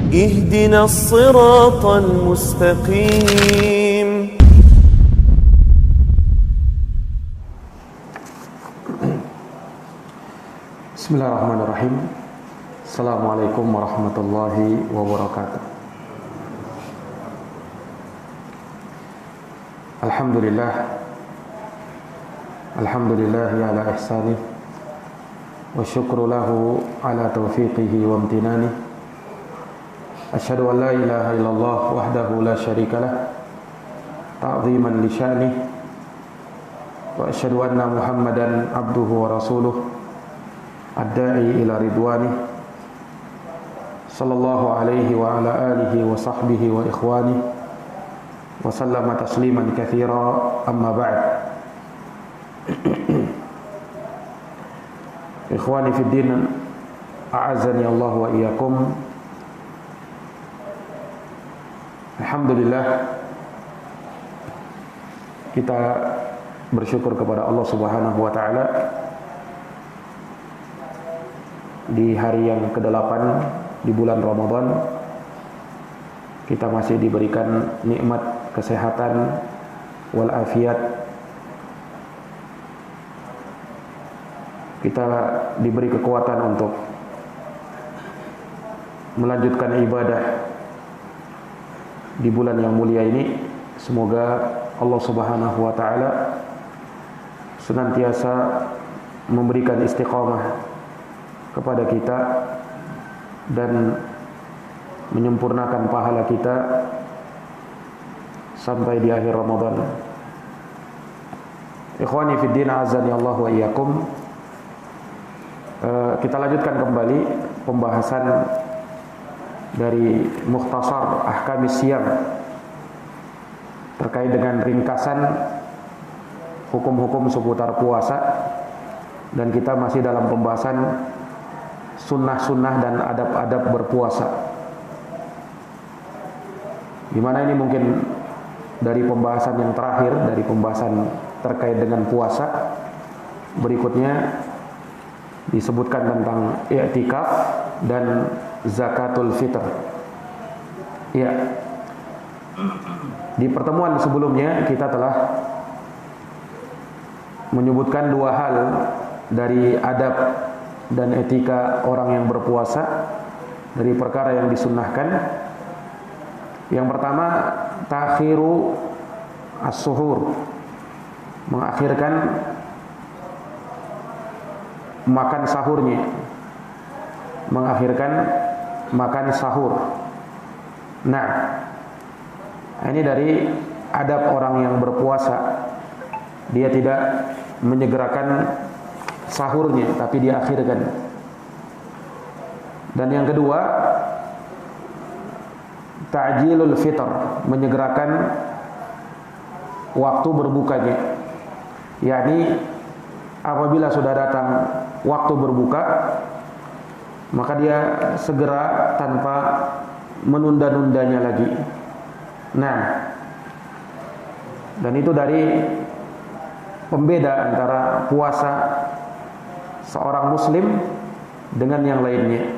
اهدنا الصراط المستقيم. Bismillahirrahmanirrahim. Assalamualaikum warahmatullahi wabarakatuh. Alhamdulillah ala ihsanih wa syukru lahu ala taufiqihi wa amtinani. Asyhadu an la ilaha illallah wahdahu la syarikalah ta'ziman li sya'nih wa asyhadu anna Muhammadan abduhu wa rasuluh ad-da'i ila ridwanih sallallahu alaihi wa ala alihi wa sahbihi wa ikhwanih wa sallama tasliman katsira, amma ba'd. Ikhwani fid din, a'azzani Allah wa iyyakum. Alhamdulillah, kita bersyukur kepada Allah Subhanahu wa taala di hari yang ke-8 di bulan Ramadan kita masih diberikan nikmat kesehatan wal afiat. Kita diberi kekuatan untuk melanjutkan ibadah di bulan yang mulia ini. Semoga Allah Subhanahu wa taala senantiasa memberikan istiqamah kepada kita dan menyempurnakan pahala kita sampai di akhir Ramadan. Ikhwani fid din, azani Allah wa iyyakum. Kita lanjutkan kembali pembahasan dari Mukhtasar Ahkamis Siyam terkait dengan ringkasan hukum-hukum seputar puasa, dan kita masih dalam pembahasan sunnah-sunnah dan adab-adab berpuasa, dimana ini mungkin dari pembahasan yang terakhir, dari pembahasan terkait dengan puasa. Berikutnya disebutkan tentang i'tikaf dan zakatul fitr. Ya, di pertemuan sebelumnya kita telah menyebutkan dua hal dari adab dan etika orang yang berpuasa, dari perkara yang disunnahkan. Yang pertama, ta'khiru as-suhur, mengakhirkan makan sahurnya, mengakhirkan makan sahur. Nah, ini dari adab orang yang berpuasa, dia tidak menyegerakan sahurnya tapi dia akhirkan. Dan yang kedua, ta'jilul fitr, menyegerakan waktu berbukanya, yakni apabila sudah datang waktu berbuka, maka dia segera tanpa menunda-nundanya lagi. Nah, dan itu dari pembeda antara puasa seorang muslim dengan yang lainnya.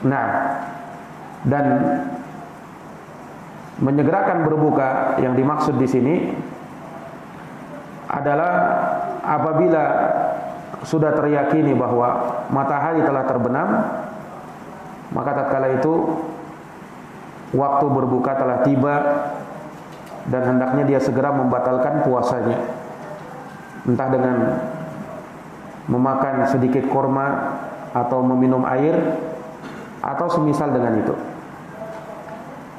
Nah, dan menyegerakan berbuka yang dimaksud di sini adalah apabila sudah teryakini bahwa matahari telah terbenam, maka tatkala itu waktu berbuka telah tiba dan hendaknya dia segera membatalkan puasanya, entah dengan memakan sedikit kurma atau meminum air atau semisal dengan itu.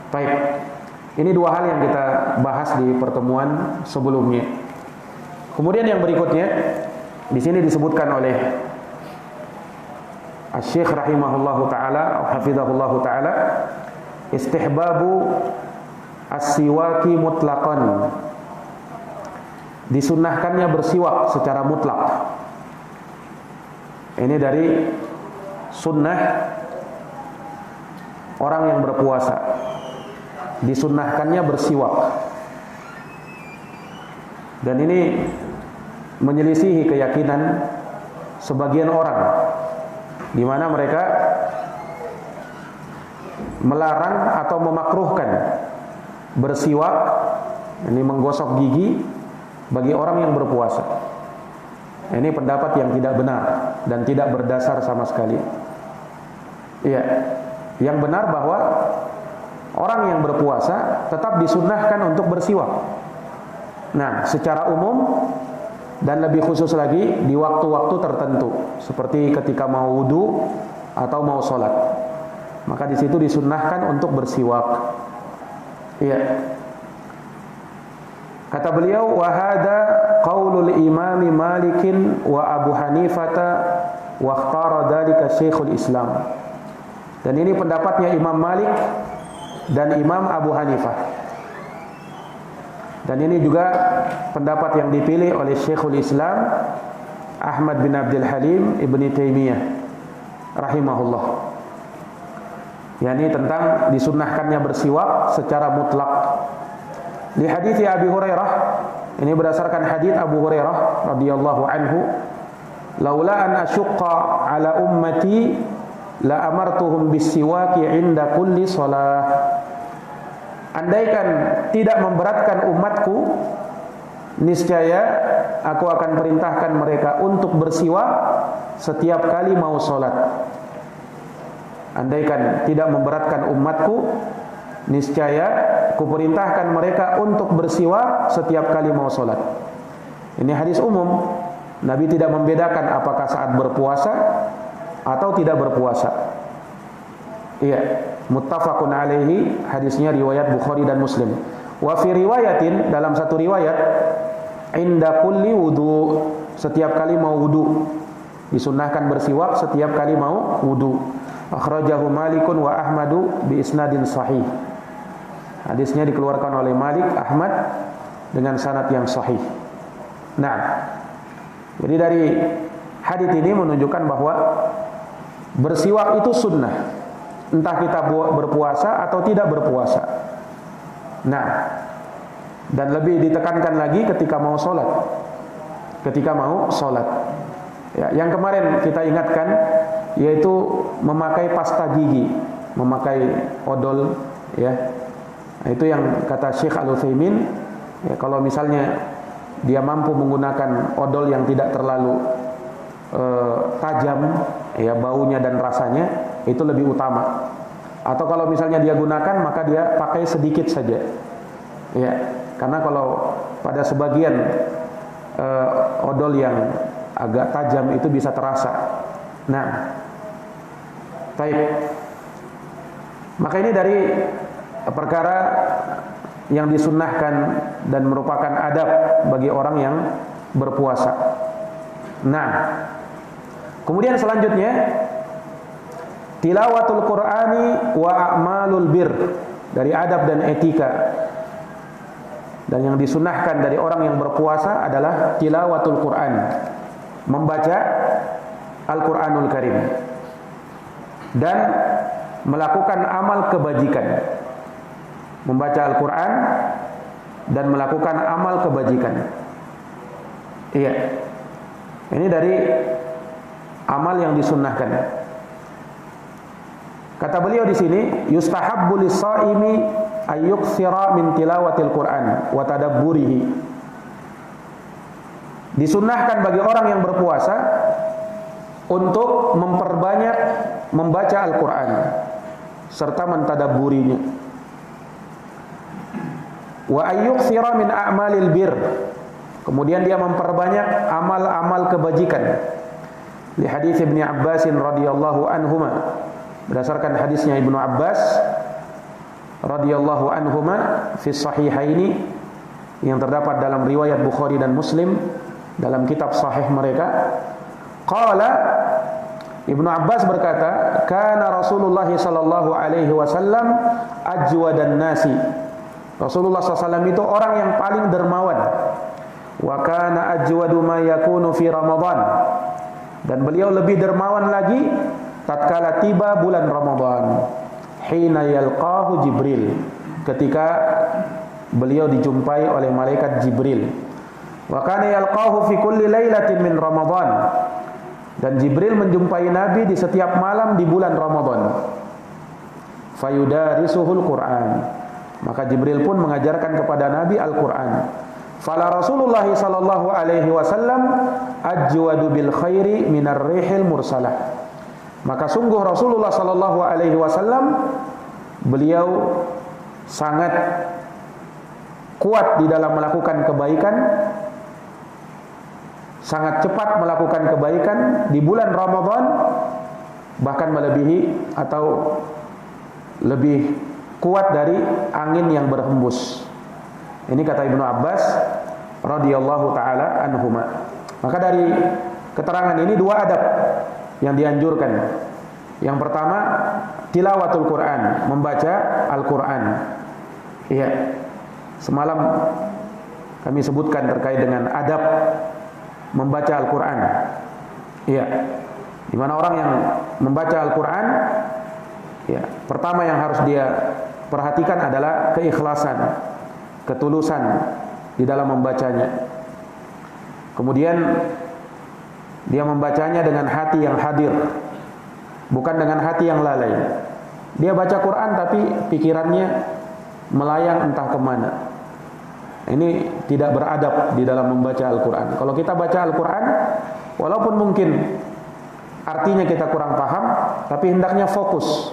Baik, ini dua hal yang kita bahas di pertemuan sebelumnya. Kemudian yang berikutnya di sini disebutkan oleh Asy-Syaikh rahimahullahu taala atau hafizahullahu taala, istihbabu as-siwaki mutlaqan, disunnahkannya bersiwak secara mutlak. Ini dari sunnah orang yang berpuasa, disunnahkannya bersiwak. Dan ini menyelisihi keyakinan sebagian orang, di mana mereka melarang atau memakruhkan bersiwak, ini menggosok gigi bagi orang yang berpuasa. Ini pendapat yang tidak benar dan tidak berdasar sama sekali. Iya, yang benar bahwa orang yang berpuasa tetap disunnahkan untuk bersiwak. Nah, secara umum dan lebih khusus lagi di waktu-waktu tertentu, seperti ketika mau wudu atau mau sholat, maka di situ disunnahkan untuk bersiwak. Iya. Kata beliau, wa hada qaulul Imam Malik wa Abu Hanifah wa ikhtara dzalika Syekhul Islam. Dan ini pendapatnya Imam Malik dan Imam Abu Hanifah. Dan ini juga pendapat yang dipilih oleh Syekhul Islam Ahmad bin Abdul Halim Ibni Taimiyah rahimahullah. Yani tentang disunnahkannya bersiwak secara mutlak. Di hadits Abi Hurairah, ini berdasarkan hadits Abu Hurairah radhiyallahu anhu, laula an asyqa ala ummati la amartuhum bisiwaki inda kulli shalah. Andaikan tidak memberatkan umatku, niscaya aku akan perintahkan mereka untuk bersiwak setiap kali mau sholat. Andaikan tidak memberatkan umatku, niscaya kuperintahkan mereka untuk bersiwak setiap kali mau sholat. Ini hadis umum. Nabi tidak membedakan apakah saat berpuasa atau tidak berpuasa. Iya, muttafaqun alaihi, hadisnya riwayat Bukhari dan Muslim. Wa fi riwayatin, dalam satu riwayat, inda kulli wudu, setiap kali mau wudu. Disunnahkan bersiwak setiap kali mau wudu. Akhrajahu Malikun wa Ahmadu bi isnadin sahih. Hadisnya dikeluarkan oleh Malik, Ahmad dengan sanad yang sahih. Nah, jadi dari hadis ini menunjukkan bahwa bersiwak itu sunnah, entah kita berpuasa atau tidak berpuasa. Nah, dan lebih ditekankan lagi ketika mau sholat. Ketika mau sholat. Ya, yang kemarin kita ingatkan yaitu memakai pasta gigi, memakai odol, ya. Nah, itu yang kata Syekh Al-Utsaimin, ya, kalau misalnya dia mampu menggunakan odol yang tidak terlalu tajam, ya, baunya dan rasanya, itu lebih utama. Atau kalau misalnya dia gunakan, maka dia pakai sedikit saja, ya, karena kalau pada sebagian odol yang agak tajam itu bisa terasa. Nah, baik. Maka ini dari perkara yang disunnahkan dan merupakan adab bagi orang yang berpuasa. Nah, kemudian selanjutnya tilawatul Qur'ani wa a'malul bir, dari adab dan etika. Dan yang disunnahkan dari orang yang berpuasa adalah tilawatul Qur'an, membaca Al-Qur'anul Karim dan melakukan amal kebajikan. Membaca Al-Quran dan melakukan amal kebajikan. Iya, ini dari amal yang disunnahkan. Kata beliau di sini, yustahabbu lis-shaimi ayyukthira min tilawatil Qur'an wa tadabburihi. Disunnahkan bagi orang yang berpuasa untuk memperbanyak membaca Al-Quran serta mentadabburinya. Wa ayyukthira min a'malil bir, kemudian dia memperbanyak amal-amal kebajikan. Di hadis Ibnu Abbas radhiyallahu anhuma, berdasarkan hadisnya Ibnu Abbas radhiyallahu anhuma fi sahihaini, yang terdapat dalam riwayat Bukhari dan Muslim dalam kitab sahih mereka. Qala, Ibnu Abbas berkata, kana Rasulullah sallallahu alaihi wasallam ajwadan nasi. Rasulullah SAW itu orang yang paling dermawan. Wa kana ajwadu ma yakunu fi Ramadan. Dan beliau lebih dermawan lagi tatkala tiba bulan Ramadan. Hina yalqahu Jibril, ketika beliau dijumpai oleh malaikat Jibril. Wa kana yalqahu fi kulli lailatin min Ramadan. Dan Jibril menjumpai Nabi di setiap malam di bulan Ramadan. fayudarisuhul Qur'an. Maka Jibril pun mengajarkan kepada Nabi Al-Qur'an. Fala Rasulullah sallallahu alaihi wasallam ajwadu bil khairi minar rihil mursalah. Maka sungguh Rasulullah sallallahu alaihi wasallam beliau sangat kuat di dalam melakukan kebaikan, sangat cepat melakukan kebaikan di bulan Ramadan, bahkan melebihi atau lebih kuat dari angin yang berhembus. Ini kata Ibnu Abbas radhiyallahu taala anhuma. Maka dari keterangan ini dua adab yang dianjurkan. Yang pertama, tilawatul Quran, membaca Al-Quran. Iya. Semalam kami sebutkan terkait dengan adab membaca Al-Quran. Iya. Di mana orang yang membaca Al-Quran, ya, pertama yang harus dia perhatikan adalah keikhlasan, ketulusan di dalam membacanya. Kemudian dia membacanya dengan hati yang hadir, bukan dengan hati yang lalai. Dia baca Quran tapi pikirannya melayang entah kemana. Ini tidak beradab di dalam membaca Al-Quran. Kalau kita baca Al-Quran, walaupun mungkin artinya kita kurang paham, tapi hendaknya fokus.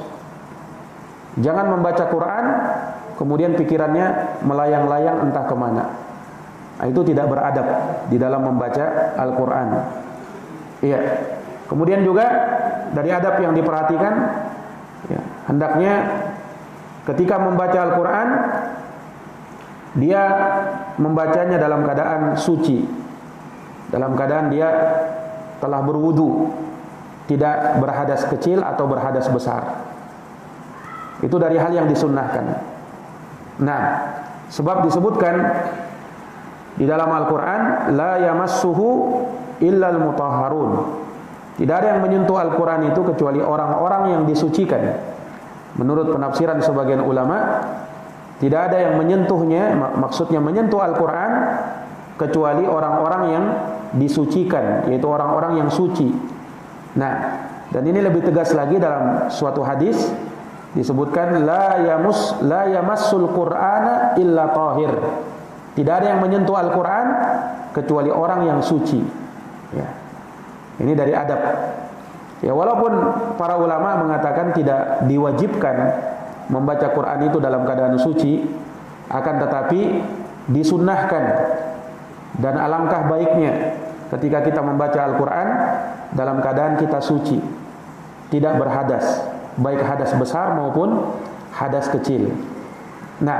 Jangan membaca Quran kemudian pikirannya melayang-layang entah kemana. Nah, itu tidak beradab di dalam membaca Al-Quran. Iya. Kemudian juga dari adab yang diperhatikan, ya, hendaknya ketika membaca Al-Quran dia membacanya dalam keadaan suci, dalam keadaan dia telah berwudu, tidak berhadas kecil atau berhadas besar. Itu dari hal yang disunnahkan. Nah, sebab disebutkan di dalam Al-Quran, la yamassuhu illal mutahharun. Tidak ada yang menyentuh Al-Quran itu kecuali orang-orang yang disucikan. Menurut penafsiran sebagian ulama, tidak ada yang menyentuhnya, maksudnya menyentuh Al-Quran kecuali orang-orang yang disucikan, yaitu orang-orang yang suci. Nah, dan ini lebih tegas lagi dalam suatu hadis disebutkan la yamassul Qur'ana illa tahir. Tidak ada yang menyentuh Al-Quran kecuali orang yang suci. Ya. Ini dari adab. Ya, walaupun para ulama mengatakan tidak diwajibkan membaca Quran itu dalam keadaan suci, akan tetapi disunnahkan. Dan alangkah baiknya ketika kita membaca Al-Quran dalam keadaan kita suci, tidak berhadas, baik hadas besar maupun hadas kecil. Nah,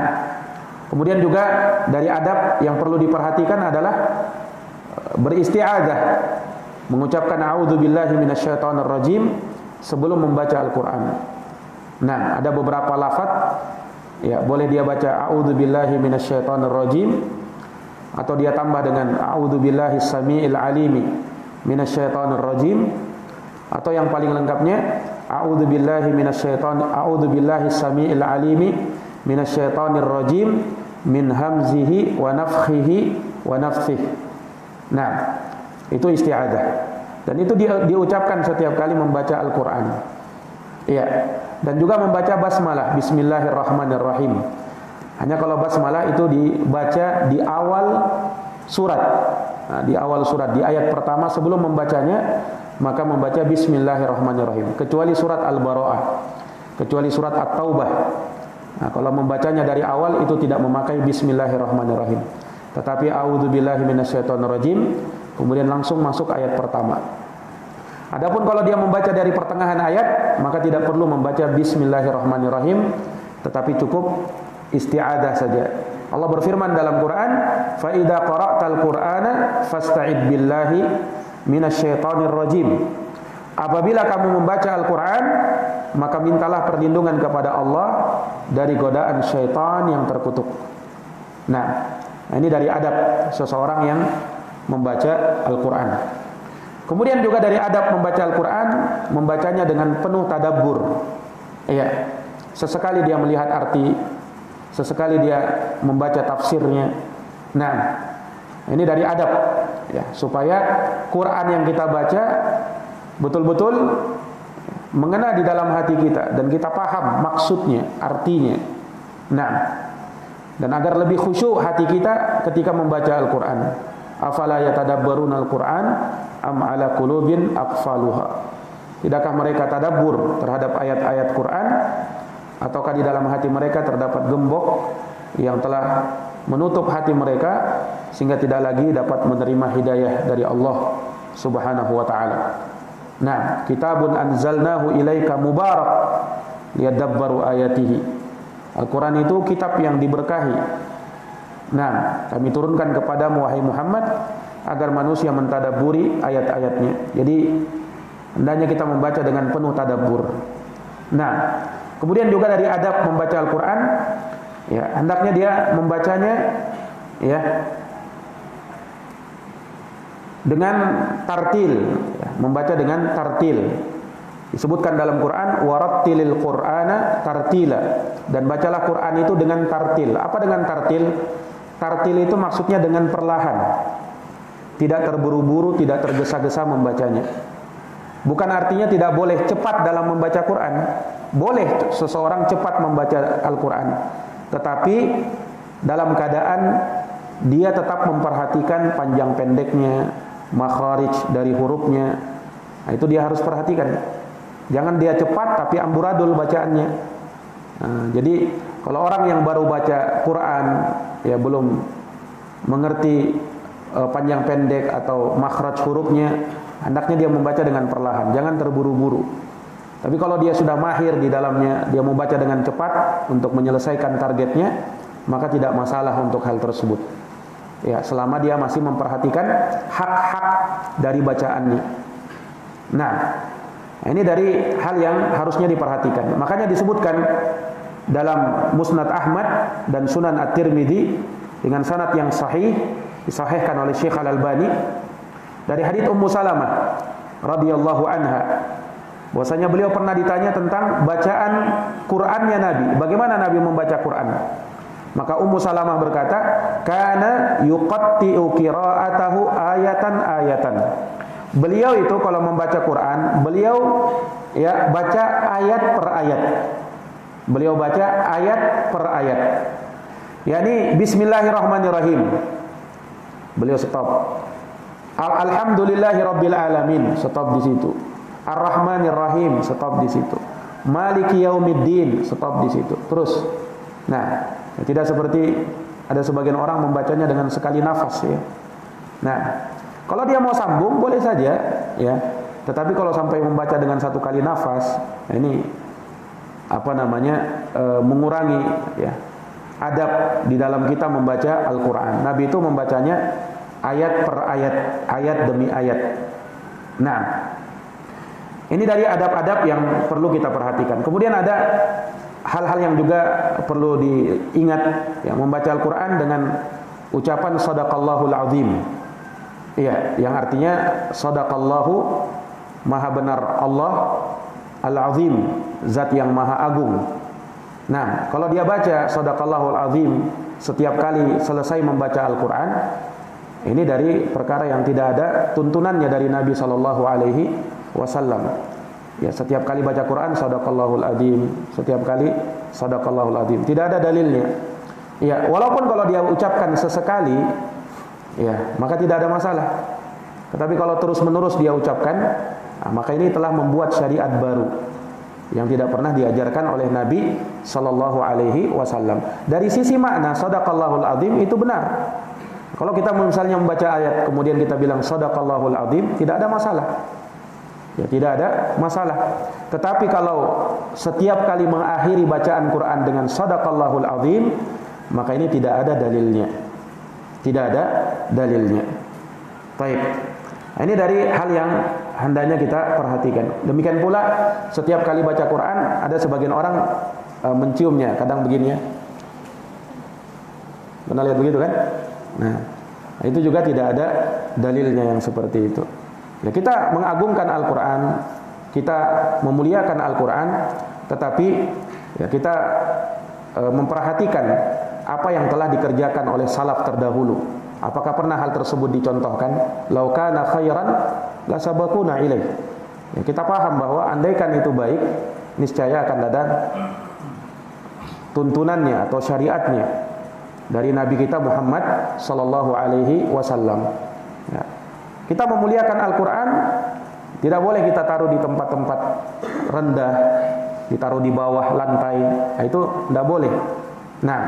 kemudian juga dari adab yang perlu diperhatikan adalah beristi'adzah, mengucapkan a'udzubillahi minasyaitonirrajim sebelum membaca Al-Quran. Nah, ada beberapa lafaz, ya, boleh dia baca a'udzubillahi minasyaitonirrajim, atau dia tambah dengan a'udzubillahi samiil alimi minasyaitonirrajim, atau yang paling lengkapnya a'udzubillahi samiil alimi minasyaitonirrajim min hamzihi wa nafthihi wa nafthihi. Nah, itu isti'adzah. Dan itu diucapkan setiap kali membaca Al-Quran. Iya. Dan juga membaca basmalah, bismillahirrahmanirrahim. Hanya kalau basmalah itu dibaca di awal surat. Nah, di awal surat, di ayat pertama sebelum membacanya, maka membaca bismillahirrahmanirrahim. Kecuali surat Al-Bara'ah, kecuali surat At-Taubah. Nah, kalau membacanya dari awal itu tidak memakai bismillahirrahmanirrahim. Tetapi a'udzubillahi minasyaitonirrajim, kemudian langsung masuk ayat pertama. Adapun kalau dia membaca dari pertengahan ayat, maka tidak perlu membaca bismillahirrahmanirrahim, tetapi cukup isti'adzah saja. Allah berfirman dalam Quran, "Fa idza qara'tal Qur'ana fasta'id billahi minasyaitonirrajim." Apabila kamu membaca Al-Quran, maka mintalah perlindungan kepada Allah dari godaan syaitan yang terkutuk. Nah, ini dari adab seseorang yang membaca Al-Quran. Kemudian juga dari adab membaca Al-Quran, membacanya dengan penuh tadabbur. Iya, sesekali dia melihat arti, sesekali dia membaca tafsirnya. Nah, ini dari adab, ya, supaya Quran yang kita baca betul-betul mengena di dalam hati kita dan kita paham maksudnya, artinya. Nah, dan agar lebih khusyuk hati kita ketika membaca Al-Qur'an. Afala yatadabbaruna Al-Qur'an am ala qulubin aqfaluha. Tidakkah mereka tadabbur terhadap ayat-ayat Quran, ataukah di dalam hati mereka terdapat gembok yang telah menutup hati mereka sehingga tidak lagi dapat menerima hidayah dari Allah Subhanahu wa taala. Nah, kitabun anzalnahu ilaika mubarak liyadabbaru ayatihi. Al-Quran itu kitab yang diberkahi. Nah, kami turunkan kepadamu wahai Muhammad agar manusia mentadabburi ayat-ayatnya. Jadi hendaknya kita membaca dengan penuh tadabbur. Nah, kemudian juga dari adab membaca Al-Quran, ya, hendaknya dia membacanya, ya, dengan tartil, ya, membaca dengan tartil. Disebutkan dalam Quran, warattilil Qur'ana tartila, dan bacalah Quran itu dengan tartil. Apa dengan tartil? Tartil itu maksudnya dengan perlahan, tidak terburu-buru, tidak tergesa-gesa membacanya. Bukan artinya tidak boleh cepat dalam membaca Quran. Boleh seseorang cepat membaca Al-Quran, tetapi dalam keadaan dia tetap memperhatikan panjang pendeknya, makharij dari hurufnya. Nah, itu dia harus perhatikan. Jangan dia cepat tapi amburadul bacaannya. Nah, jadi kalau orang yang baru baca Quran, ya, belum mengerti panjang pendek atau makhraj hurufnya, hendaknya dia membaca dengan perlahan, jangan terburu-buru. Tapi kalau dia sudah mahir di dalamnya, dia membaca dengan cepat untuk menyelesaikan targetnya, maka tidak masalah untuk hal tersebut. Ya, selama dia masih memperhatikan hak-hak dari bacaannya. Nah, ini dari hal yang harusnya diperhatikan. Makanya disebutkan dalam Musnad Ahmad dan Sunan At-Tirmidzi dengan sanad yang sahih, disahihkan oleh Syekh Al-Albani, dari hadits Ummu Salamah radhiyallahu anha, bahwasanya beliau pernah ditanya tentang bacaan Qur'annya Nabi. Bagaimana Nabi membaca Quran? Maka Ummu Salamah berkata, "Kana yuqatti'u qira'atahu ayatan-ayatan." Beliau itu kalau membaca Quran, beliau, ya, baca ayat per ayat. Beliau baca ayat per ayat. yakni bismillahirrahmanirrahim. Beliau stop. Alhamdulillahi rabbil alamin, stop di situ. Ar-Rahmanir Rahim, stop di situ. Maliki yaumiddin, stop di situ. Terus. Nah, tidak seperti ada sebagian orang membacanya dengan sekali nafas, ya. Nah, kalau dia mau sambung boleh saja, ya. Tetapi kalau sampai membaca dengan satu kali nafas, ini mengurangi, ya, adab di dalam kita membaca Al-Quran. Nabi itu membacanya ayat per ayat, ayat demi ayat. Nah, ini dari adab-adab yang perlu kita perhatikan. Kemudian ada hal-hal yang juga perlu diingat, ya, membaca Al-Quran dengan ucapan Sadaqallahul Azim, ya, yang artinya Sadaqallahu, maha benar Allah, Al-Azim, zat yang maha agung. Nah, kalau dia baca Sadaqallahul Azim setiap kali selesai membaca Al-Quran, ini dari perkara yang tidak ada tuntunannya dari Nabi Sallallahu Alaihi Wasallam. Ya, setiap kali baca Quran Sadaqallahul Azim, setiap kali Sadaqallahul Azim, tidak ada dalilnya. Ya, walaupun kalau dia ucapkan sesekali, ya, maka tidak ada masalah. Tetapi kalau terus-menerus dia ucapkan, nah, maka ini telah membuat syariat baru yang tidak pernah diajarkan oleh Nabi Sallallahu Alaihi Wasallam. Dari sisi makna Sadaqallahul Azim itu benar. Kalau kita misalnya membaca ayat kemudian kita bilang Sadaqallahul Azim, tidak ada masalah. Ya, tidak ada masalah. Tetapi kalau setiap kali mengakhiri bacaan Quran dengan Sadaqallahul Azim, maka ini tidak ada dalilnya. Tidak ada dalilnya. Baik. Nah, ini dari hal yang hendaknya kita perhatikan. Demikian pula setiap kali baca Quran ada sebagian orang menciumnya, kadang begini, ya. Pernah lihat begitu kan? Nah, itu juga tidak ada dalilnya yang seperti itu. Ya, kita mengagungkan Al-Quran, kita memuliakan Al-Quran, tetapi ya, kita memperhatikan apa yang telah dikerjakan oleh salaf terdahulu. Apakah pernah hal tersebut dicontohkan? Lau kana khairan lasabaquna ilaih. Ya, kita paham bahwa andaikan itu baik, niscaya akan ada tuntunannya atau syariatnya dari Nabi kita Muhammad sallallahu alaihi wasallam. Ya. Kita memuliakan Al-Qur'an tidak boleh kita taruh di tempat-tempat rendah, ditaruh di bawah lantai. Nah, itu tidak boleh. Nah,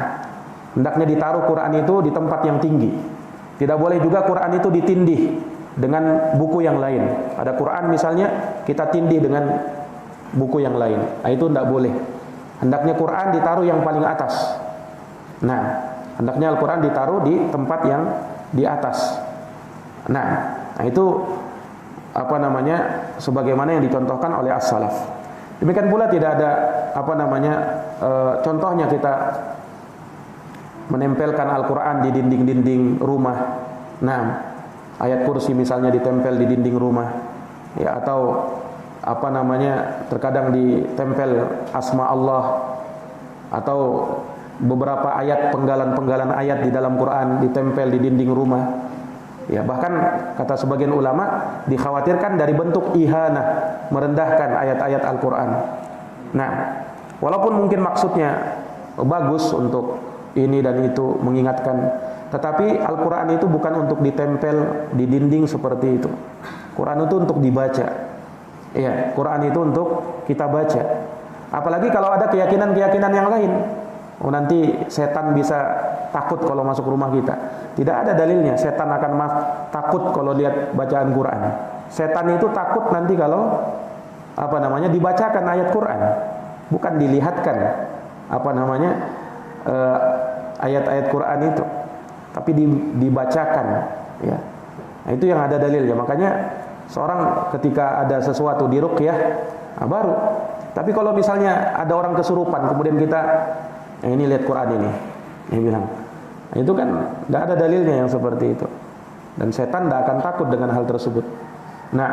hendaknya ditaruh Quran itu di tempat yang tinggi. Tidak boleh juga Quran itu ditindih dengan buku yang lain. Ada Quran misalnya kita tindih dengan buku yang lain. Nah, itu tidak boleh. Hendaknya Quran ditaruh yang paling atas. Nah, hendaknya Al-Quran ditaruh di tempat yang di atas. Nah itu sebagaimana yang dicontohkan oleh as-salaf. Demikian pula tidak ada contohnya kita menempelkan Al-Quran di dinding-dinding rumah. Nah, ayat kursi misalnya ditempel di dinding rumah, ya, atau terkadang ditempel asma Allah, atau beberapa ayat, penggalan-penggalan ayat di dalam Quran ditempel di dinding rumah. Ya, bahkan kata sebagian ulama dikhawatirkan dari bentuk ihanah, merendahkan ayat-ayat Al-Quran. Nah, walaupun mungkin maksudnya bagus untuk ini dan itu, mengingatkan, tetapi Al-Quran itu bukan untuk ditempel di dinding seperti itu. Quran itu untuk dibaca. Ya, Quran itu untuk kita baca. Apalagi kalau ada keyakinan-keyakinan yang lain. Oh, nanti setan bisa takut kalau masuk rumah kita. Tidak ada dalilnya setan akan takut kalau lihat bacaan Quran. Setan itu takut nanti kalau dibacakan ayat Quran, bukan dilihatkan ayat-ayat Quran itu, tapi dibacakan, ya. Nah, itu yang ada dalilnya. Makanya seorang ketika ada sesuatu di ruqyah, baru. Tapi kalau misalnya ada orang kesurupan, kemudian kita, ini lihat Quran ini, dia bilang, nah, itu kan tidak ada dalilnya yang seperti itu. Dan setan tidak akan takut dengan hal tersebut. Nah,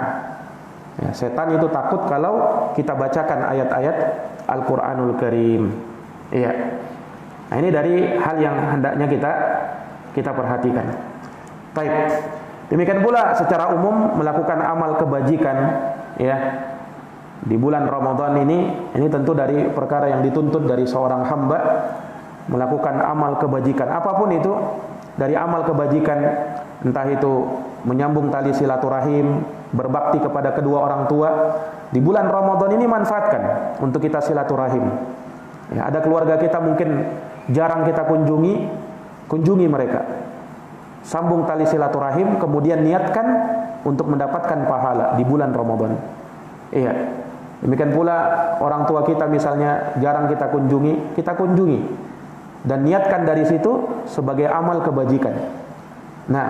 ya, setan itu takut kalau kita bacakan ayat-ayat Al-Quranul Karim. Iya. Nah, ini dari hal yang hendaknya kita perhatikan. Baik. Demikian pula secara umum melakukan amal kebajikan, ya, di bulan Ramadan ini tentu dari perkara yang dituntut dari seorang hamba, melakukan amal kebajikan apapun itu. Dari amal kebajikan, entah itu menyambung tali silaturahim, berbakti kepada kedua orang tua, di bulan Ramadan ini manfaatkan untuk kita silaturahim. Ya, ada keluarga kita mungkin jarang kita kunjungi mereka. Sambung tali silaturahim, kemudian niatkan untuk mendapatkan pahala di bulan Ramadan. Iya. Demikian pula orang tua kita misalnya jarang kita kunjungi dan niatkan dari situ sebagai amal kebajikan. Nah,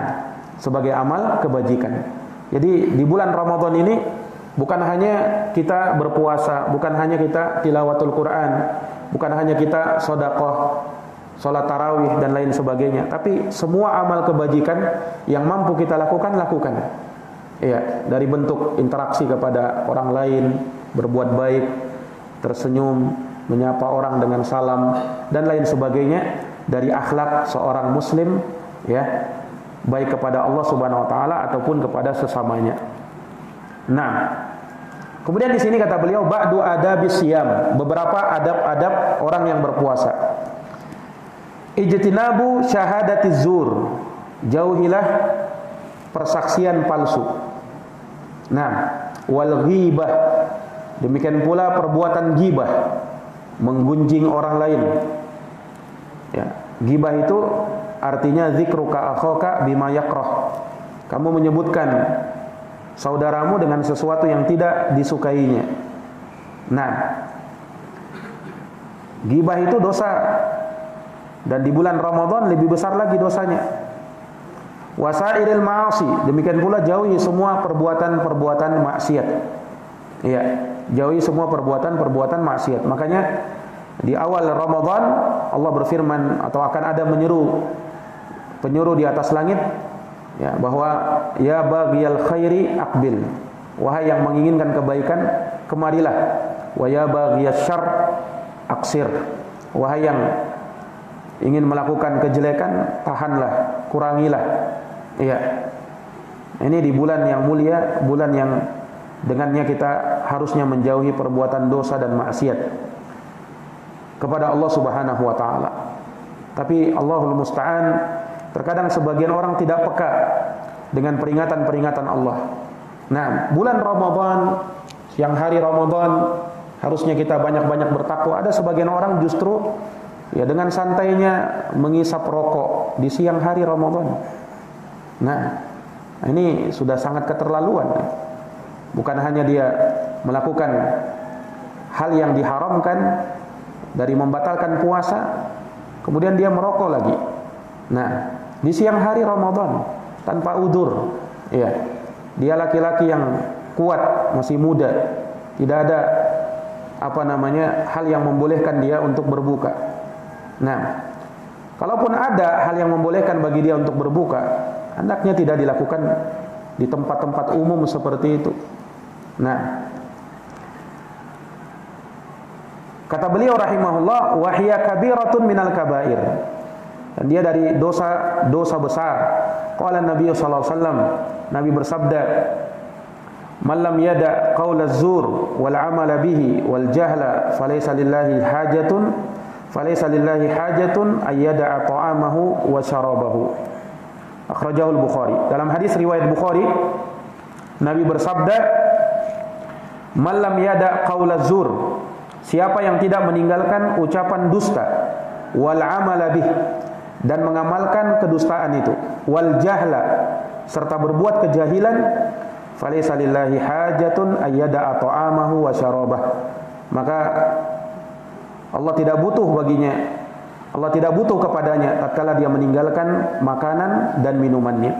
sebagai amal kebajikan. Jadi di bulan Ramadan ini bukan hanya kita berpuasa, bukan hanya kita tilawatul Quran, bukan hanya kita sedekah, salat tarawih dan lain sebagainya, tapi semua amal kebajikan yang mampu kita lakukan. Ya, dari bentuk interaksi kepada orang lain, berbuat baik, tersenyum, menyapa orang dengan salam dan lain sebagainya, dari akhlak seorang muslim, ya, baik kepada Allah Subhanahu wa taala ataupun kepada sesamanya. Nah, kemudian di sini kata beliau ba'du adabis siyam, beberapa adab-adab orang yang berpuasa. Ijtinabu syahadatiz zur, jauhilah persaksian palsu. Nah, wal ghibah, demikian pula perbuatan ghibah, menggunjing orang lain. Ya, ghibah itu artinya zikruka akhaka bima yakrah. Kamu menyebutkan saudaramu dengan sesuatu yang tidak disukainya. Nah, ghibah itu dosa, dan di bulan Ramadan lebih besar lagi dosanya. Wasairil ma'asi, demikian pula jauhi semua perbuatan-perbuatan maksiat. Iya, jauhi semua perbuatan-perbuatan maksiat. Makanya di awal Ramadan Allah berfirman, atau akan ada penyuruh di atas langit, ya, bahwa ya baghiyal khairi aqbil, wahai yang menginginkan kebaikan, kemarilah. Wa ya baghiyasy syarr aqsir, wahai yang ingin melakukan kejelekan, tahanlah, kurangilah. Iya. Ini di bulan yang mulia, bulan yang dengannya kita harusnya menjauhi perbuatan dosa dan maksiat kepada Allah Subhanahu wa taala. Tapi Allahul musta'an, terkadang sebagian orang tidak peka dengan peringatan-peringatan Allah. Nah, bulan Ramadan, siang hari Ramadan, harusnya kita banyak-banyak bertakwa. Ada sebagian orang justru ya dengan santainya mengisap rokok di siang hari Ramadan. Nah, ini sudah sangat keterlaluan. Bukan hanya dia melakukan hal yang diharamkan dari membatalkan puasa, kemudian dia merokok lagi. Nah, di siang hari Ramadan tanpa udzur, ya. Dia laki-laki yang kuat, masih muda, tidak ada hal yang membolehkan dia untuk berbuka. Nah, kalaupun ada hal yang membolehkan bagi dia untuk berbuka, hendaknya tidak dilakukan di tempat-tempat umum seperti itu. Nah, kata beliau rahimahullah, wa hiya kabiratun minal kabair. Dan dia dari dosa besar. Qala Nabi sallallahu alaihi wasallam, Nabi bersabda, "Man lam yada qaula az-zur wal 'amala bihi wal jahla falaysa lillahi hajatun ayyada'a ta'amahu wa syarabahu." Akhrajahu al-Bukhari. Dalam hadis riwayat Bukhari, Nabi bersabda, "Man lam yada qaula az-zur," siapa yang tidak meninggalkan ucapan dusta, wal 'amala bihi, dan mengamalkan kedustaan itu, wal jahla, serta berbuat kejahilan, falaysa lillahi hajatun ayyada'a ta'amahu wa syarabah, maka Allah tidak butuh baginya, Allah tidak butuh kepadanya tatkala dia meninggalkan makanan dan minumannya.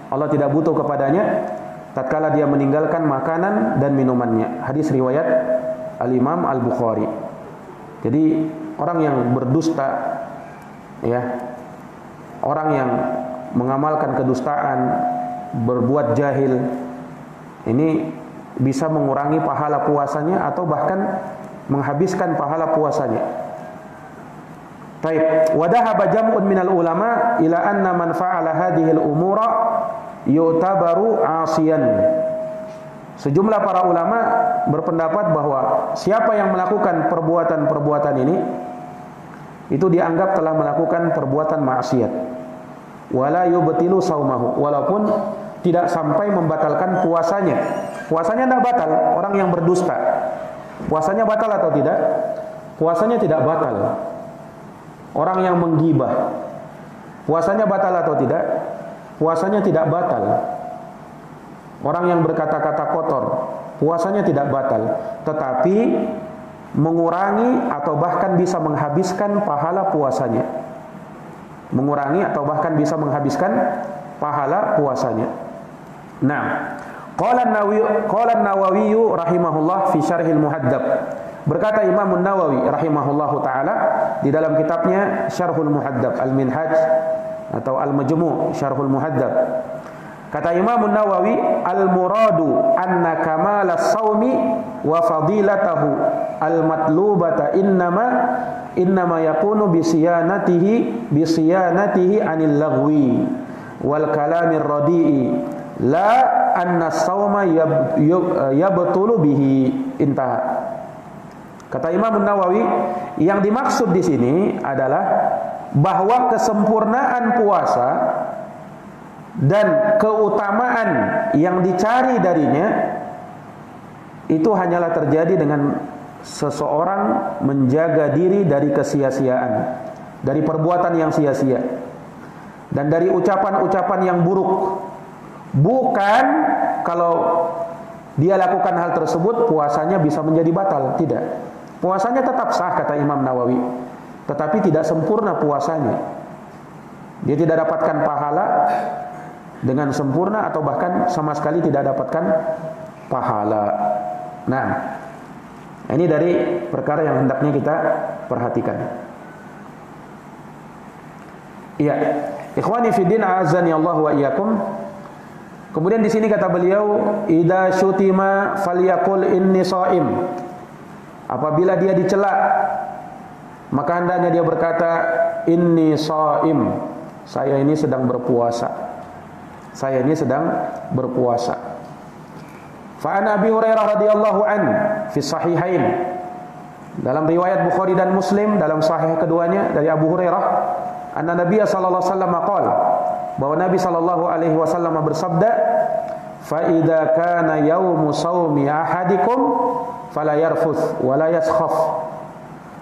Allah tidak butuh kepadanya tatkala dia meninggalkan makanan dan minumannya. Hadis riwayat Al-Imam Al-Bukhari. Jadi orang yang berdusta, ya, orang yang mengamalkan kedustaan, berbuat jahil, ini bisa mengurangi pahala puasanya atau bahkan menghabiskan pahala puasanya. Taib, wa dhahaba jam'un minal ulama ila anna man fa'ala hadhil umura yu'tabaru 'asiyan. Sejumlah para ulama berpendapat bahwa siapa yang melakukan perbuatan-perbuatan ini itu dianggap telah melakukan perbuatan maksiat. Wala yubtilu saumahu, walaupun tidak sampai membatalkan puasanya. Puasanya tidak batal. Orang yang berdusta, puasanya batal atau tidak? Puasanya tidak batal. Orang yang menggibah, puasanya batal atau tidak? Puasanya tidak batal. Orang yang berkata-kata kotor, puasanya tidak batal, tetapi mengurangi atau bahkan bisa menghabiskan pahala puasanya. Mengurangi atau bahkan bisa menghabiskan pahala puasanya. Nah, qala an-Nawawi rahimahullah fi Syarhil Muhaddab. Berkata Imam An-Nawawi rahimahullahu taala di dalam kitabnya Syarhul Muhaddab, Al-Minhaj atau Al-Majmu' Syarhul Muhaddab. Kata Imam An-Nawawi, al-muradu anna kamala as-saumi wa fadilatahu al-matlubata innama yakunu bisiyanatihi anil lagwi wal kalamir radi'i la anna as-sauma yabtulu bihi. Intaha. Kata Imam An-Nawawi, yang dimaksud di sini adalah bahwa kesempurnaan puasa dan keutamaan yang dicari darinya itu hanyalah terjadi dengan seseorang menjaga diri dari kesia-siaan, dari perbuatan yang sia-sia, dan dari ucapan-ucapan yang buruk. Bukan kalau dia lakukan hal tersebut puasanya bisa menjadi batal, tidak. Puasanya tetap sah kata Imam Nawawi, tetapi tidak sempurna puasanya. Dia tidak dapatkan pahala dengan sempurna atau bahkan sama sekali tidak dapatkan pahala. Nah, ini dari perkara yang hendaknya kita perhatikan. Iya, ikhwani fiddin a'azzani Allah wa iyyakum. Kemudian di sini kata beliau, idza syutima falyaqul inni shaim. Apabila dia dicela, maka hendaknya dia berkata inni shaim. Saya ini sedang berpuasa. Saya ini sedang berpuasa. Fa an Abi Hurairah radhiyallahu an fi sahihain. Dalam riwayat Bukhari dan Muslim dalam sahih keduanya dari Abu Hurairah, anna Nabiy sallallahu alaihi wasallam qala, bahwa Nabi sallallahu alaihi wasallam bersabda, fa idza kana yaumu shaumi ahadikum fala yarfuth wa la yaskhaf.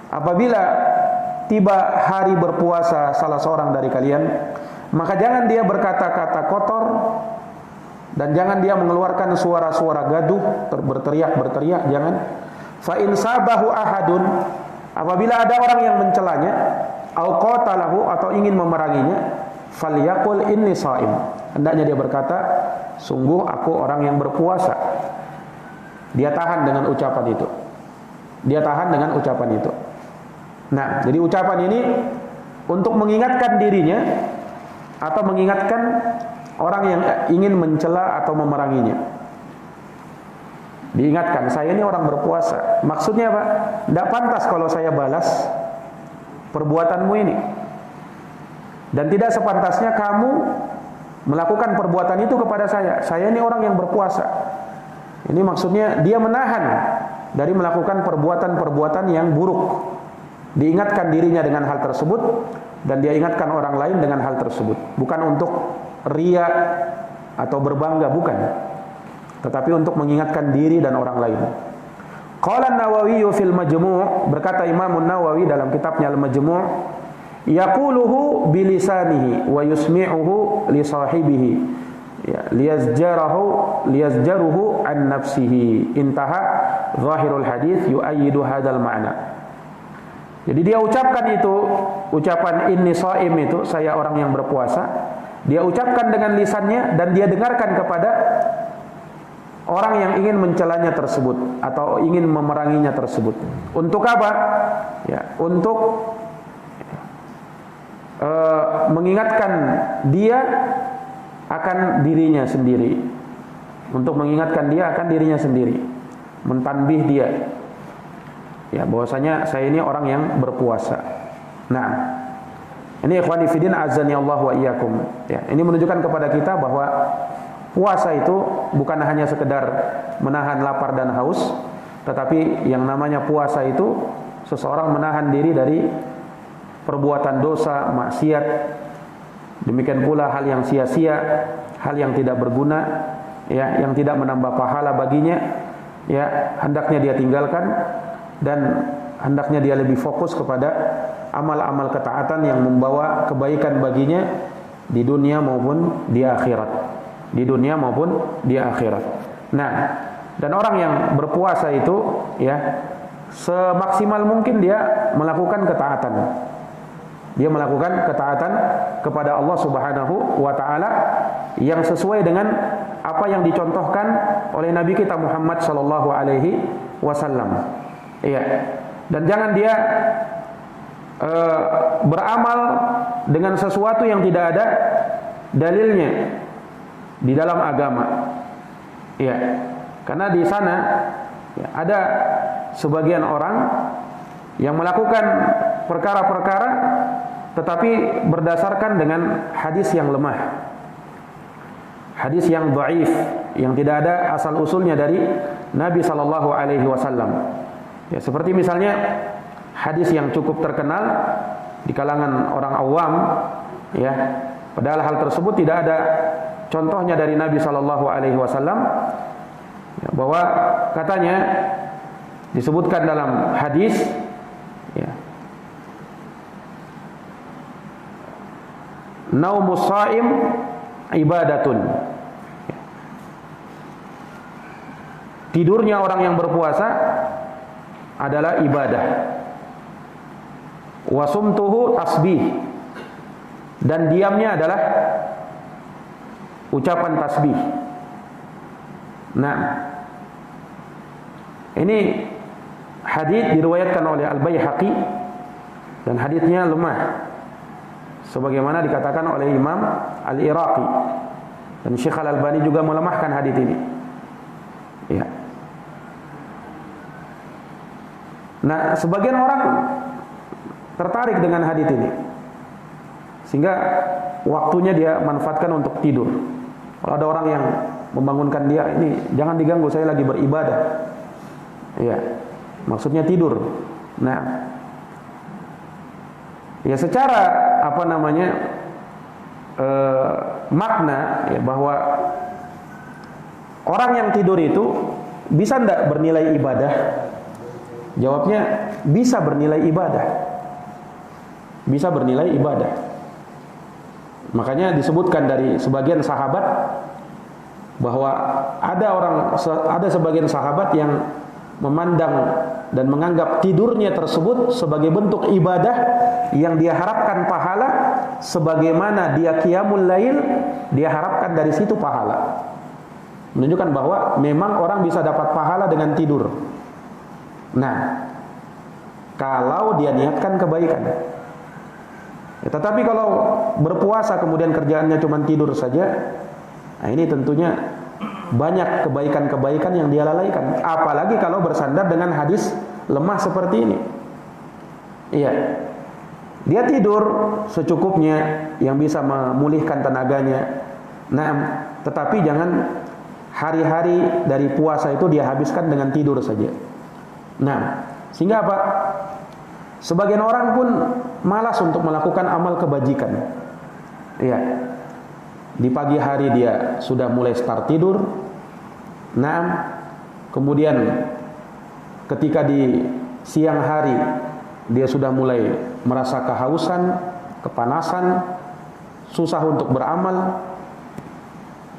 Apabila tiba hari berpuasa salah seorang dari kalian, maka jangan dia berkata-kata kotor dan jangan dia mengeluarkan suara-suara gaduh, berteriak-berteriak, jangan. Fa in sabahu ahadun, apabila ada orang yang mencelanya, au qatalahu, atau ingin memeranginya, falyaqul inni shaim, hendaknya dia berkata, sungguh aku orang yang berpuasa. Dia tahan dengan ucapan itu. Dia tahan dengan ucapan itu. Nah, jadi ucapan ini untuk mengingatkan dirinya atau mengingatkan orang yang ingin mencela atau memeranginya. Diingatkan, saya ini orang berpuasa. Maksudnya apa? Tidak pantas kalau saya balas perbuatanmu ini. Dan tidak sepantasnya kamu melakukan perbuatan itu kepada saya. Saya ini orang yang berpuasa. Ini maksudnya dia menahan dari melakukan perbuatan-perbuatan yang buruk. Diingatkan dirinya dengan hal tersebut, dan dia ingatkan orang lain dengan hal tersebut. Bukan untuk ria atau berbangga, bukan, tetapi untuk mengingatkan diri dan orang lain. Qala an-Nawawi fil Majmu', berkata Imam an-Nawawi dalam kitabnya Al-Majmu', yaquluhu bilisanihi wa yusmi'uhu li sahibihi, ya, liyazjaruhu an nafsihi. Intaha zahirul hadis yu'ayyidu hadzal ma'na. Jadi dia ucapkan itu, ucapan inni shaim itu, saya orang yang berpuasa, dia ucapkan dengan lisannya dan dia dengarkan kepada orang yang ingin mencelanya tersebut atau ingin memeranginya tersebut. Untuk apa? Ya, untuk mengingatkan dia akan dirinya sendiri. Untuk mengingatkan dia akan dirinya sendiri. Mentanbih dia. Ya, bahwasanya saya ini orang yang berpuasa. Nah, ini ikhwani fillah azani Allah wa iyyakum. Ya, ini menunjukkan kepada kita bahwa puasa itu bukan hanya sekedar menahan lapar dan haus, tetapi yang namanya puasa itu seseorang menahan diri dari perbuatan dosa, maksiat. Demikian pula hal yang sia-sia, hal yang tidak berguna, ya, yang tidak menambah pahala baginya, ya, hendaknya dia tinggalkan dan hendaknya dia lebih fokus kepada amal-amal ketaatan yang membawa kebaikan baginya di dunia maupun di akhirat. Di dunia maupun di akhirat. Nah, dan orang yang berpuasa itu, ya, semaksimal mungkin dia melakukan ketaatan. Dia melakukan ketaatan kepada Allah Subhanahu wa taala yang sesuai dengan apa yang dicontohkan oleh Nabi kita Muhammad sallallahu alaihi wasallam. Iya. Dan jangan dia beramal dengan sesuatu yang tidak ada dalilnya di dalam agama. Iya. Karena di sana, ya, ada sebagian orang yang melakukan perkara-perkara tetapi berdasarkan dengan hadis yang lemah. Hadis yang dhaif, yang tidak ada asal usulnya dari Nabi sallallahu alaihi wasallam. Ya, seperti misalnya hadis yang cukup terkenal di kalangan orang awam, ya, padahal hal tersebut tidak ada contohnya dari Nabi sallallahu alaihi wasallam, ya, bahwa katanya disebutkan dalam hadis, ya, naumus shaim ibadatun. Tidurnya orang yang berpuasa adalah ibadah. Wasumtuhu tasbih, dan diamnya adalah ucapan tasbih. Nah, ini hadis diriwayatkan oleh Al-Baihaqi dan hadisnya lemah, sebagaimana dikatakan oleh Imam Al-Iraqi, dan Syekh Al-Albani juga melemahkan hadis ini. Ya. Nah, sebagian orang tertarik dengan hadis ini, sehingga waktunya dia manfaatkan untuk tidur. Kalau ada orang yang membangunkan dia, ini jangan diganggu, saya lagi beribadah. Ya, maksudnya tidur. Nah, ya secara apa namanya makna ya, bahwa orang yang tidur itu bisa enggak bernilai ibadah? Jawabnya bisa bernilai ibadah. Bisa bernilai ibadah. Makanya disebutkan dari sebagian sahabat bahwa ada sebagian sahabat yang memandang dan menganggap tidurnya tersebut sebagai bentuk ibadah yang dia harapkan pahala, sebagaimana dia qiyamul lail, dia harapkan dari situ pahala. Menunjukkan bahwa memang orang bisa dapat pahala dengan tidur. Nah, kalau dia niatkan kebaikan. Ya, tetapi kalau berpuasa kemudian kerjaannya cuma tidur saja, nah ini tentunya banyak kebaikan-kebaikan yang dia lalaikan. Apalagi kalau bersandar dengan hadis lemah seperti ini. Iya, dia tidur secukupnya yang bisa memulihkan tenaganya. Nah, tetapi jangan hari-hari dari puasa itu dia habiskan dengan tidur saja. Nah, sehingga apa? Sebagian orang pun malas untuk melakukan amal kebajikan. Iya. Di pagi hari dia sudah mulai start tidur. Nah, kemudian ketika di siang hari dia sudah mulai merasa kehausan, kepanasan, susah untuk beramal.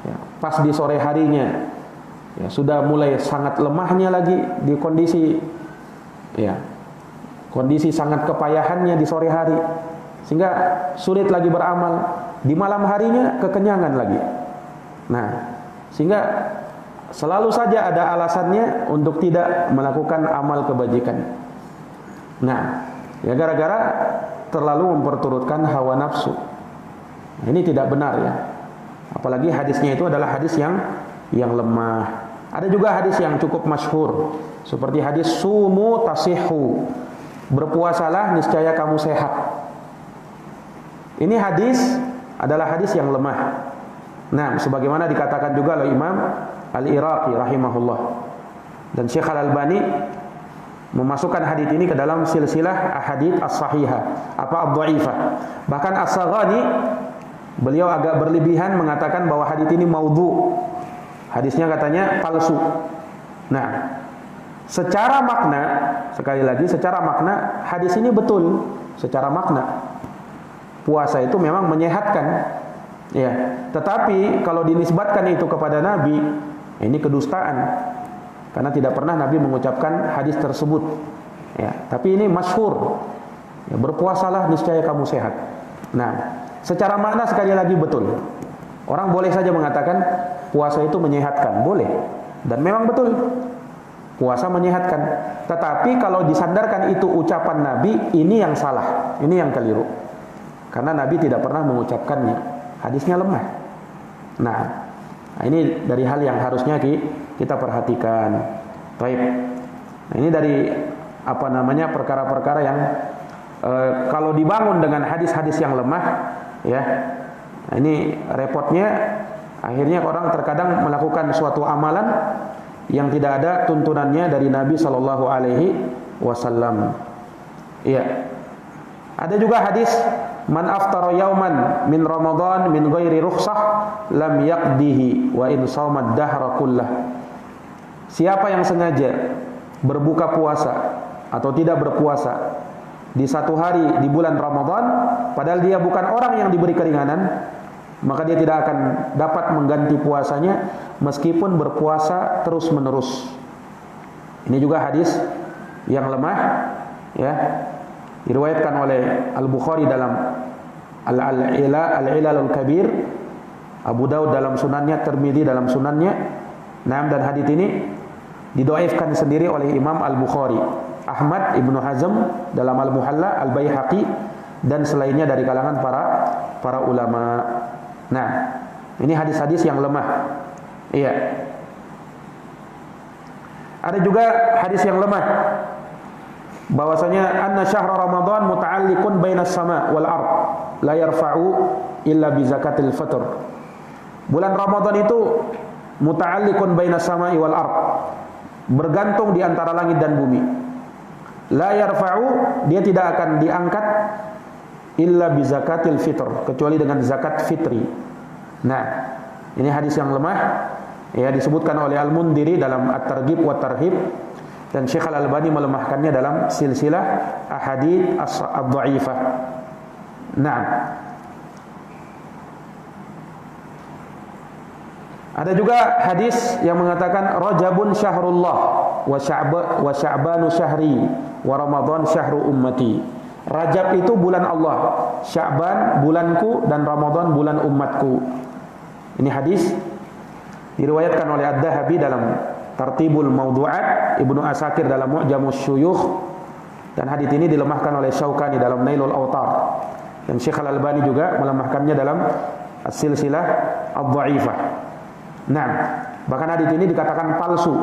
Ya, pas di sore harinya ya, sudah mulai sangat lemahnya lagi di kondisi sangat kepayahannya di sore hari, sehingga sulit lagi beramal. Di malam harinya kekenyangan lagi. Nah, sehingga selalu saja ada alasannya untuk tidak melakukan amal kebajikan. Nah, ya gara-gara terlalu memperturutkan hawa nafsu. Ini tidak benar ya. Apalagi hadisnya itu adalah hadis yang lemah. Ada juga hadis yang cukup masyhur, seperti hadis sumu tasihhu, berpuasalah niscaya kamu sehat. Ini hadis adalah hadis yang lemah. Nah, sebagaimana dikatakan juga oleh Imam Al-Iraqi rahimahullah, dan Syekh Al-Albani memasukkan hadis ini ke dalam silsilah ahadits as-sahihah ad-dhaifah. Bahkan As-Saghani beliau agak berlebihan mengatakan bahwa hadis ini maudhu. Hadisnya katanya palsu. Nah, secara makna, sekali lagi secara makna hadis ini betul. Secara makna puasa itu memang menyehatkan. Ya, tetapi kalau dinisbatkan itu kepada Nabi, ini kedustaan. Karena tidak pernah Nabi mengucapkan hadis tersebut. Ya, tapi ini masyhur. Ya, berpuasalah niscaya kamu sehat. Nah, secara makna sekali lagi betul. Orang boleh saja mengatakan puasa itu menyehatkan, boleh. Dan memang betul. Puasa menyehatkan. Tetapi kalau disandarkan itu ucapan Nabi, ini yang salah, ini yang keliru. Karena Nabi tidak pernah mengucapkannya. Hadisnya lemah. Nah, ini dari hal yang harusnya kita perhatikan. Baik. Nah, ini dari apa namanya perkara-perkara yang kalau dibangun dengan hadis-hadis yang lemah, ya. Nah, ini repotnya. Akhirnya orang terkadang melakukan suatu amalan yang tidak ada tuntunannya dari Nabi Shallallahu Alaihi Wasallam. Iya. Ada juga hadis man aftara yauman min Ramadan min ghairi rukhsah lam yaqdihi wa in shauma ad-dahra kullah. Siapa yang sengaja berbuka puasa atau tidak berpuasa di satu hari di bulan Ramadan padahal dia bukan orang yang diberi keringanan, maka dia tidak akan dapat mengganti puasanya meskipun berpuasa terus-menerus. Ini juga hadis yang lemah, ya. Diriwayatkan oleh Al-Bukhari dalam Al-Ilal Al-Kabir, Abu Daud dalam sunannya, Tirmidzi dalam sunannya. Nah, dan hadis ini didoaifkan sendiri oleh Imam Al-Bukhari, Ahmad Ibnu Hazm dalam Al-Muhalla, Al-Baihaqi, dan selainnya dari kalangan para ulama. Nah, ini hadis-hadis yang lemah. Iya. Ada juga hadis yang lemah, bahwasanya anna syahra Ramadan muta'alliqun bainas sama' wal ard la yarfa'u illa bi zakatil fitr. Bulan Ramadan itu muta'alliqun baina samai wal ard, bergantung di antara langit dan bumi. La yarfa'u, dia tidak akan diangkat illa bi zakatil fitr, kecuali dengan zakat fitri. Nah, ini hadis yang lemah, ya, disebutkan oleh Al-Mundhiri dalam At-Targhib wa Tarhib, dan Syekh Al-Albani melemahkannya dalam silsilah ahadits ad-dhaifah. Nah, ada juga hadis yang mengatakan Rajabun syahrullah wa Sya'banu syahri wa Ramadan syahru ummati. Rajab itu bulan Allah, Sya'ban bulanku, dan Ramadan bulan umatku. Ini hadis diriwayatkan oleh Ad-Dahabi dalam Tartibul Mawdu'at, Ibnu Asakir dalam Mu'jamus Syuyukh, dan hadis ini dilemahkan oleh Syaukani dalam Nailul Awtar, dan Syekh Al-Albani juga melemahkannya dalam As-Silsilah Ad-Dhaifah. Nah, bahkan hadis ini dikatakan palsu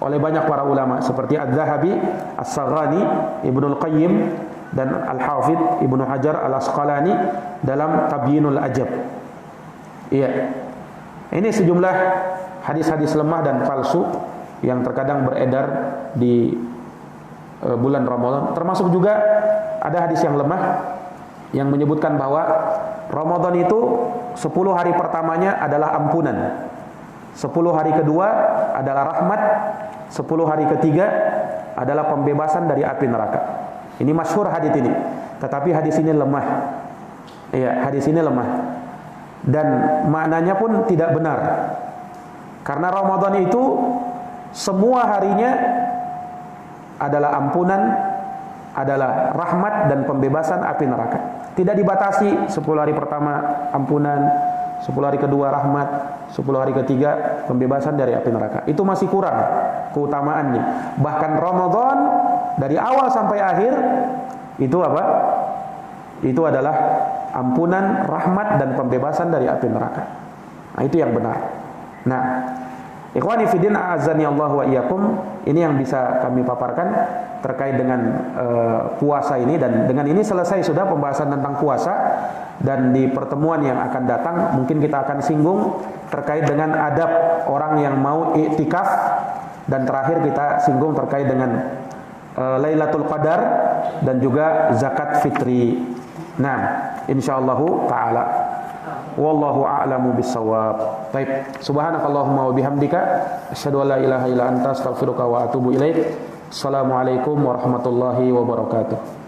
oleh banyak para ulama seperti Adz-Dzahabi, As-Saghani, Ibnu Al-Qayyim, dan Al-Hafidz Ibnu Hajar Al-Asqalani dalam Tabyinul Ajab. Iya. Ini sejumlah hadis-hadis lemah dan palsu yang terkadang beredar di bulan Ramadan. Termasuk juga ada hadis yang lemah yang menyebutkan bahwa Ramadan itu 10 hari pertamanya adalah ampunan, 10 hari kedua adalah rahmat, 10 hari ketiga adalah pembebasan dari api neraka. Ini masyhur hadis ini, tetapi hadis ini lemah. Iya, hadis ini lemah. Dan maknanya pun tidak benar. Karena Ramadan itu semua harinya adalah ampunan, adalah rahmat dan pembebasan api neraka. Tidak dibatasi 10 hari pertama ampunan, 10 hari kedua rahmat, 10 hari ketiga pembebasan dari api neraka. Itu masih kurang keutamaannya. Bahkan Ramadan dari awal sampai akhir itu apa? Itu adalah ampunan, rahmat, dan pembebasan dari api neraka. Nah, itu yang benar. Nah, ikhwani fiddin a'azzani Allah wa iyyakum, ini yang bisa kami paparkan terkait dengan puasa ini, dan dengan ini selesai sudah pembahasan tentang puasa. Dan di pertemuan yang akan datang mungkin kita akan singgung terkait dengan adab orang yang mau iktikaf, dan terakhir kita singgung terkait dengan Lailatul Qadar dan juga zakat fitri. Nah, insyaallah taala wallahu a'lamu bissawab. Baik, subhanakallahumma wa bihamdika asyhadu an la ilaha illa anta astaghfiruka wa atubu ilaik. Assalamualaikum warahmatullahi wabarakatuh.